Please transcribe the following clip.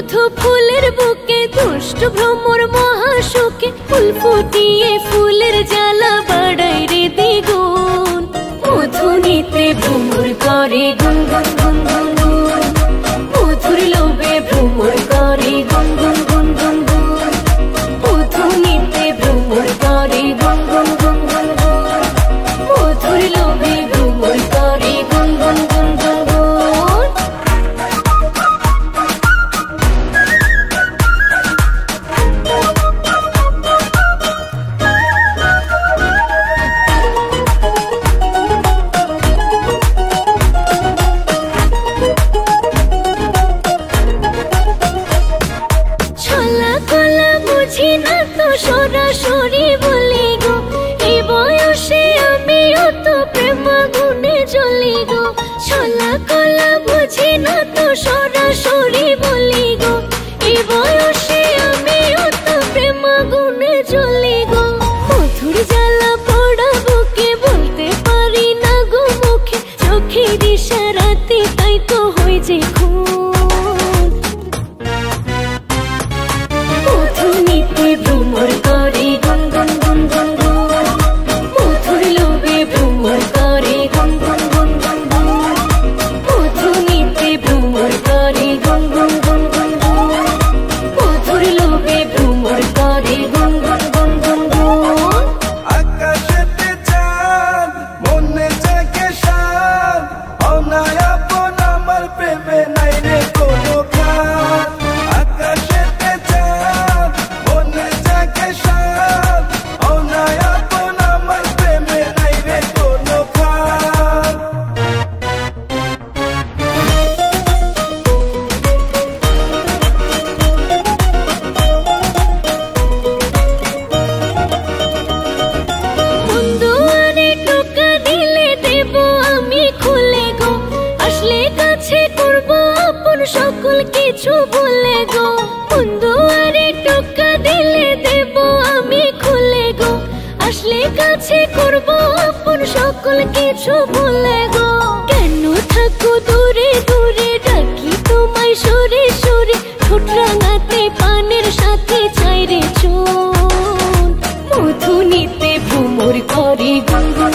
মধু ফুলের বুকে দুষ্ট ভ্রমর মহাসুখে ফুল ফুটিয়ে ফুলের জ্বালা বাড়াই রে দ্বিগুণ। মধু নিতে ভ্রমর করে গুন গুন গুন গুন গুন, মধুর লোভে ভ্রমর করে গুন গুন গুন গুন গুন, মধু নিতে ভ্রমর করে গুন গুন গুন গুন গুন, মধুর লোভে ভ্রমর করে গুন গুন গুন গুন গুন। সরাসরি বলি গো এই বয়সে আমিও তো প্রেম গুণে জ্বলি গো, ছলা কলা বুঝি না তো সরাসরি বলি গো এই বয়সে আমিও তো প্রেম গুণে জ্বলি গো। মধুর জ্বালা পড়া বুকে বলতে পারি না গো মুখে, চোখের ইশারাতে তাই তো হই যে খুন। মধু নিতে ভ্রমর করে গুন গুন গুন গুন গুন, মধুর লোভে ভ্রমর করে গুন গুন গুন গুন গুন, মধু নিতে ভ্রমর করে গুন গুন গুন গুন গুন, মধুর লোভে ভ্রমর করে গুন গুন গুন গুন গুন। আকাশেতে চাঁদ মনে জাগে সাদ, অনায়াপন আমার প্রেমে নাই রে কোনো খাদ। আকাশেতে চাঁদ মনে জাগে সাদ, অনায়াপন আমার প্রেমে নাই রে কোনো খাদ। বন্ধুয়ারে টোকা দিলে দেব আমি খুলে গো, আসলে কাছে করব আপন সকল কিছু বলে গো। বন্ধুয়ারে টোকা দিলে দেব আমি খুলে গো, আসলে কাছে করব আপন সকল কিছু বলে গো। কেন থাকো দূরে দূরে ডাকি তোমায় সুরে সুরে, ঠোঁট রাঙাতে পানের সাথে চাইরে চুন। মধু নিতে ভ্রমর করে গুন গুন